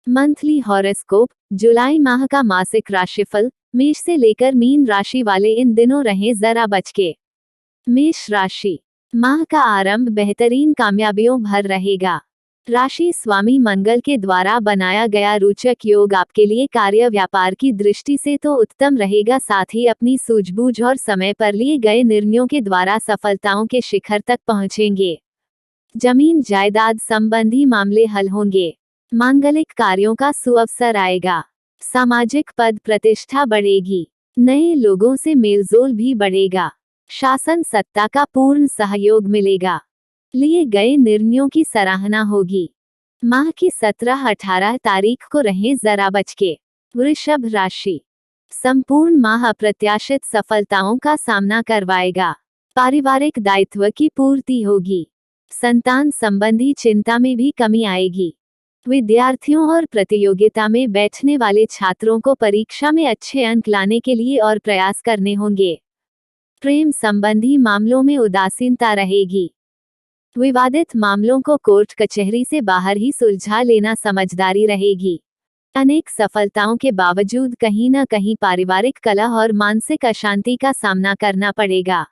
Monthly horoscope. जुलाई माह का मासिक राशिफल। मेष से लेकर मीन राशि वाले इन दिनों रहें जरा बचके। मेष राशि। माह का आरंभ बेहतरीन कामयाबियों भर रहेगा। राशि स्वामी मंगल के द्वारा बनाया गया रोचक योग आपके लिए कार्य व्यापार की दृष्टि से तो उत्तम रहेगा, साथ ही अपनी सूझबूझ और समय पर लिए गए निर्णयों के द्वारा सफलताओं के शिखर तक पहुंचेंगे। जमीन जायदाद संबंधी मामले हल होंगे। मांगलिक कार्यों का सुअवसर आएगा। सामाजिक पद प्रतिष्ठा बढ़ेगी। नए लोगों से मेलजोल भी बढ़ेगा। शासन सत्ता का पूर्ण सहयोग मिलेगा। लिए गए निर्णयों की सराहना होगी। माह की 17-18 तारीख को रहें जरा बचके। वृषभ राशि। संपूर्ण माह अप्रत्याशित सफलताओं का सामना करवाएगा। पारिवारिक दायित्व की पूर्ति होगी। संतान संबंधी चिंता में भी कमी आएगी। विद्यार्थियों और प्रतियोगिता में बैठने वाले छात्रों को परीक्षा में अच्छे अंक लाने के लिए और प्रयास करने होंगे। प्रेम संबंधी मामलों में उदासीनता रहेगी। विवादित मामलों को कोर्ट कचहरी से बाहर ही सुलझा लेना समझदारी रहेगी। अनेक सफलताओं के बावजूद कहीं न कहीं पारिवारिक कलह और मानसिक अशांति का सामना करना पड़ेगा।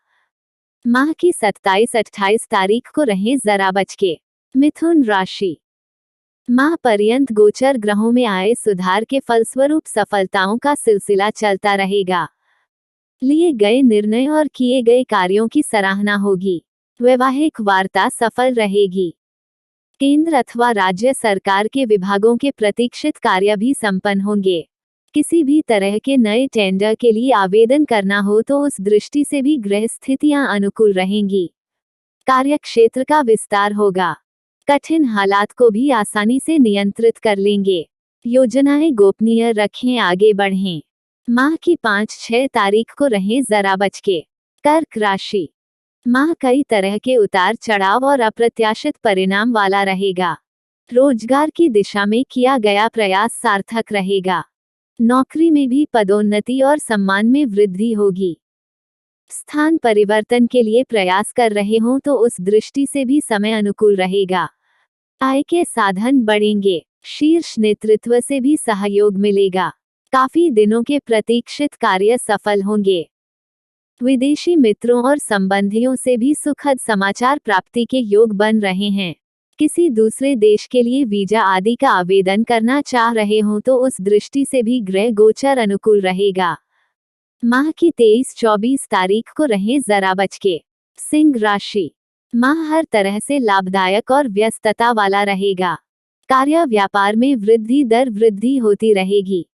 माह की 27-28 तारीख को रहें जरा बचके। मिथुन राशि। माह पर्यंत गोचर ग्रहों में आए सुधार के फलस्वरूप सफलताओं का सिलसिला चलता रहेगा। लिए गए निर्णय और किए गए कार्यों की सराहना होगी। वैवाहिक वार्ता सफल रहेगी। केंद्र अथवा राज्य सरकार के विभागों के प्रतीक्षित कार्य भी संपन्न होंगे। किसी भी तरह के नए टेंडर के लिए आवेदन करना हो तो उस दृष्टि से भी ग्रह स्थितियां अनुकूल रहेंगी। कार्यक्षेत्र का विस्तार होगा। कठिन हालात को भी आसानी से नियंत्रित कर लेंगे। योजनाएं गोपनीय रखें, आगे बढ़ें। माह की 5-6 तारीख को रहें जरा बचके। कर्क राशि। माह कई तरह के उतार चढ़ाव और अप्रत्याशित परिणाम वाला रहेगा। रोजगार की दिशा में किया गया प्रयास सार्थक रहेगा। नौकरी में भी पदोन्नति और सम्मान में वृद्धि होगी। स्थान परिवर्तन के लिए प्रयास कर रहे हों तो उस दृष्टि से भी समय अनुकूल रहेगा। आय के साधन बढ़ेंगे। शीर्ष नेतृत्व से भी सहयोग मिलेगा। काफी दिनों के प्रतीक्षित कार्य सफल होंगे। विदेशी मित्रों और संबंधियों से भी सुखद समाचार प्राप्ति के योग बन रहे हैं। किसी दूसरे देश के लिए वीजा आदि का आवेदन करना चाह रहे हों तो उस दृष्टि से भी ग्रह गोचर अनुकूल रहेगा। माह की 23-24 तारीख को रहें जरा बचके। सिंह राशि। माह हर तरह से लाभदायक और व्यस्तता वाला रहेगा। कार्य व्यापार में वृद्धि दर वृद्धि होती रहेगी।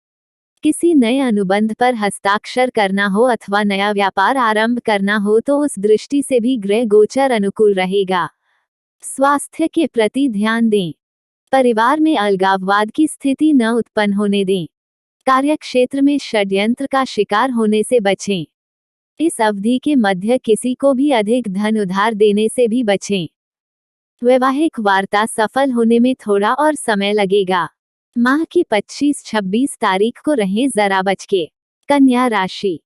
किसी नए अनुबंध पर हस्ताक्षर करना हो अथवा नया व्यापार आरंभ करना हो तो उस दृष्टि से भी ग्रह गोचर अनुकूल रहेगा। स्वास्थ्य के प्रति ध्यान दें। परिवार में अलगाववाद की स्थिति न उत्पन्न होने दें। कार्यक्षेत्र में षड्यंत्र का शिकार होने से बचें। इस अवधि के मध्य किसी को भी अधिक धन उधार देने से भी बचें। वैवाहिक वार्ता सफल होने में थोड़ा और समय लगेगा। माह की 25-26 तारीख को रहें जरा बचके। कन्या राशि।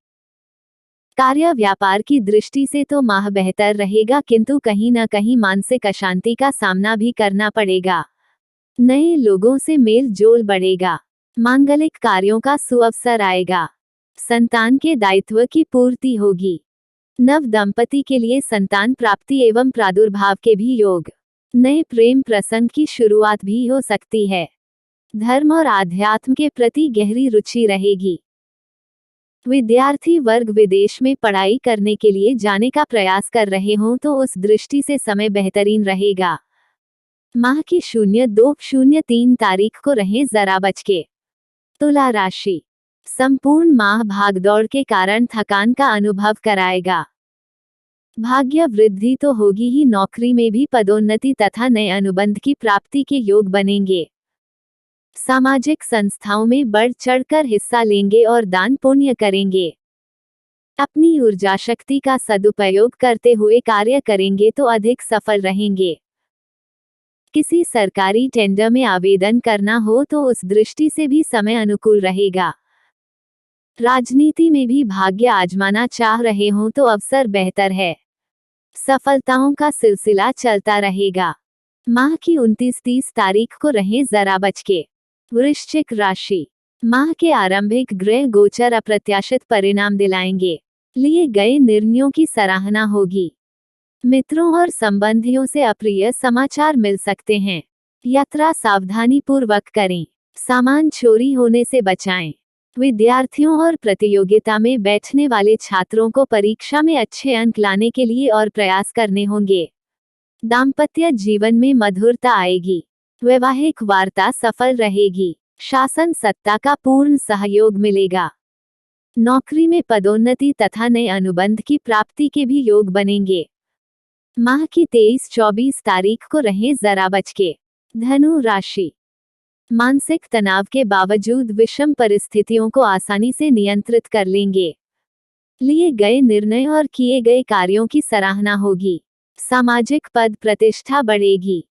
कार्य व्यापार की दृष्टि से तो माह बेहतर रहेगा, किंतु कहीं न कहीं मानसिक अशांति का सामना भी करना पड़ेगा। नए लोगों से मेल जोल बढ़ेगा। मांगलिक कार्यों का सुअवसर आएगा। संतान के दायित्व की पूर्ति होगी। नव दंपति के लिए संतान प्राप्ति एवं प्रादुर्भाव के भी योग। नए प्रेम प्रसंग की शुरुआत भी हो सकती है। धर्म और आध्यात्म के प्रति गहरी रुचि रहेगी। विद्यार्थी वर्ग विदेश में पढ़ाई करने के लिए जाने का प्रयास कर रहे हों तो उस दृष्टि से समय बेहतरीन रहेगा। माह की 02-03 तारीख को रहें जरा बचके। तुला राशि। संपूर्ण माह भागदौड़ के कारण थकान का अनुभव कराएगा। भाग्य वृद्धि तो होगी ही, नौकरी में भी पदोन्नति तथा नए अनुबंध की प्राप्ति के योग बनेंगे। सामाजिक संस्थाओं में बढ़ चढ़कर हिस्सा लेंगे और दान पुण्य करेंगे। अपनी ऊर्जा शक्ति का सदुपयोग करते हुए कार्य करेंगे तो अधिक सफल रहेंगे। किसी सरकारी टेंडर में आवेदन करना हो तो उस दृष्टि से भी समय अनुकूल रहेगा। राजनीति में भी भाग्य आजमाना चाह रहे हों तो अवसर बेहतर है। सफलताओं का सिलसिला चलता रहेगा। माह की 29-30 तारीख को रहें जरा बचके। वृश्चिक राशि, माह के आरंभिक ग्रह गोचर अप्रत्याशित परिणाम दिलाएंगे। लिए गए निर्णयों की सराहना होगी। मित्रों और संबंधियों से अप्रिय समाचार मिल सकते हैं। यात्रा सावधानी पूर्वक करें। सामान चोरी होने से बचाएं। विद्यार्थियों और प्रतियोगिता में बैठने वाले छात्रों को परीक्षा में अच्छे अंक लाने के लिए और प्रयास करने होंगे। दाम्पत्य जीवन में मधुरता आएगी। वैवाहिक वार्ता सफल रहेगी। शासन सत्ता का पूर्ण सहयोग मिलेगा। नौकरी में पदोन्नति तथा नए अनुबंध की प्राप्ति के भी योग बनेंगे। माह की 23-24 तारीख को रहें जरा बचके। धनु राशि, मानसिक तनाव के बावजूद विषम परिस्थितियों को आसानी से नियंत्रित कर लेंगे। लिए गए निर्णय और किए गए कार्यों की सराहना होगी। सामाजिक पद प्रतिष्ठा बढ़ेगी।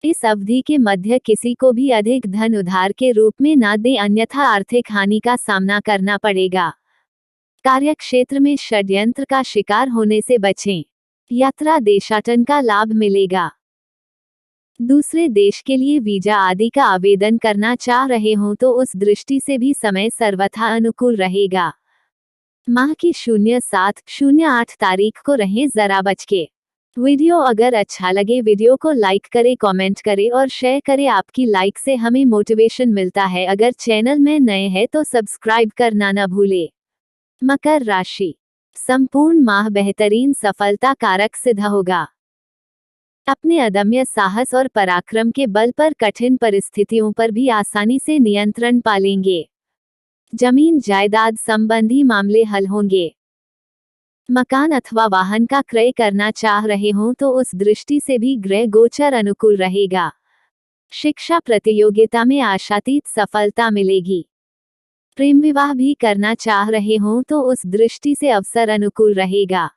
इस अवधि के मध्य किसी को भी अधिक धन उधार के रूप में न दें, अन्यथा आर्थिक हानि का सामना करना पड़ेगा। कार्यक्षेत्र में षड्यंत्र का शिकार होने से बचें। यात्रा देशाटन का लाभ मिलेगा। दूसरे देश के लिए वीजा आदि का आवेदन करना चाह रहे हों तो उस दृष्टि से भी समय सर्वथा अनुकूल रहेगा। माह की 07-08 तारीख को रहें जरा बचके। वीडियो अगर अच्छा लगे वीडियो को लाइक करें, कमेंट करें और शेयर करें। आपकी लाइक से हमें मोटिवेशन मिलता है। अगर चैनल में नए हैं तो सब्सक्राइब करना न भूलें। मकर राशि, संपूर्ण माह बेहतरीन सफलता कारक सिद्ध होगा। अपने अदम्य साहस और पराक्रम के बल पर कठिन परिस्थितियों पर भी आसानी से नियंत्रण पालेंगे। जमीन जायदाद संबंधी मामले हल होंगे। मकान अथवा वाहन का क्रय करना चाह रहे हों तो उस दृष्टि से भी ग्रह गोचर अनुकूल रहेगा। शिक्षा प्रतियोगिता में आशातीत सफलता मिलेगी। प्रेम विवाह भी करना चाह रहे हों तो उस दृष्टि से अवसर अनुकूल रहेगा।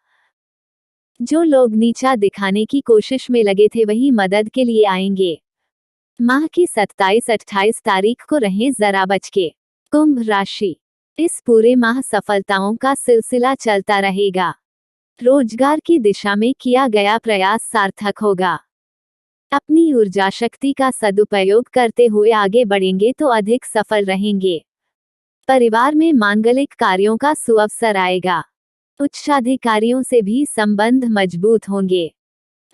जो लोग नीचा दिखाने की कोशिश में लगे थे वही मदद के लिए आएंगे। माह की 27-28 तारीख को रहें जरा बचके। कुंभ राशि, इस पूरे माह सफलताओं का सिलसिला चलता रहेगा। रोजगार की दिशा में किया गया प्रयास सार्थक होगा। अपनी ऊर्जा शक्ति का सदुपयोग करते हुए आगे बढ़ेंगे तो अधिक सफल रहेंगे। परिवार में मांगलिक कार्यों का सुअवसर आएगा। उच्चाधिकारियों से भी संबंध मजबूत होंगे।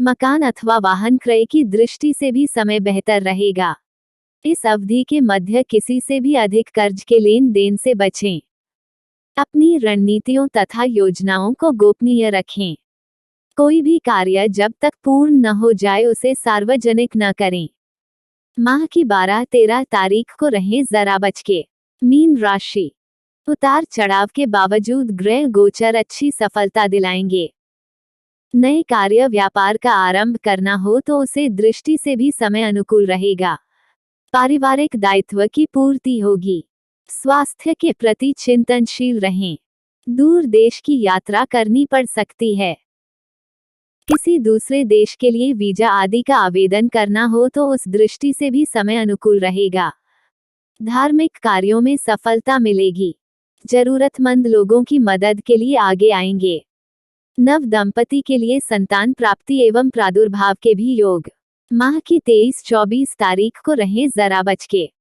मकान अथवा वाहन क्रय की दृष्टि से भी समय बेहतर रहेगा। इस अवधि के मध्य किसी से भी अधिक कर्ज के लेन देन से बचें। अपनी रणनीतियों तथा योजनाओं को गोपनीय रखें। कोई भी कार्य जब तक पूर्ण न हो जाए उसे सार्वजनिक न करें। माह की 12-13 तारीख को रहें जरा बचके। मीन राशि, उतार चढ़ाव के बावजूद ग्रह गोचर अच्छी सफलता दिलाएंगे। नए कार्य व्यापार का आरंभ करना हो तो उसे दृष्टि से भी समय अनुकूल रहेगा। पारिवारिक दायित्व की पूर्ति होगी। स्वास्थ्य के प्रति चिंतनशील रहें। दूर देश की यात्रा करनी पड़ सकती है। किसी दूसरे देश के लिए वीजा आदि का आवेदन करना हो तो उस दृष्टि से भी समय अनुकूल रहेगा। धार्मिक कार्यों में सफलता मिलेगी। जरूरतमंद लोगों की मदद के लिए आगे आएंगे। नव दंपति के लिए संतान प्राप्ति एवं प्रादुर्भाव के भी योग। माह की 23-24 तारीख को रहें जरा बचके।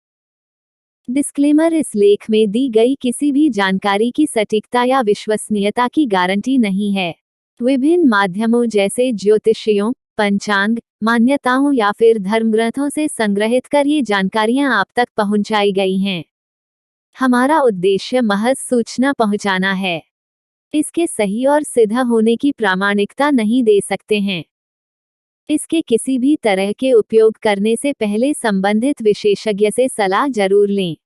डिस्क्लेमर, इस लेख में दी गई किसी भी जानकारी की सटीकता या विश्वसनीयता की गारंटी नहीं है। विभिन्न माध्यमों जैसे ज्योतिषियों, पंचांग, मान्यताओं या फिर धर्मग्रंथों से संग्रहित कर ये जानकारियां आप तक पहुंचाई गई हैं। हमारा उद्देश्य महज सूचना पहुंचाना है। इसके सही और सिद्ध होने की प्रामाणिकता नहीं दे सकते हैं। इसके किसी भी तरह के उपयोग करने से पहले संबंधित विशेषज्ञ से सलाह जरूर लें।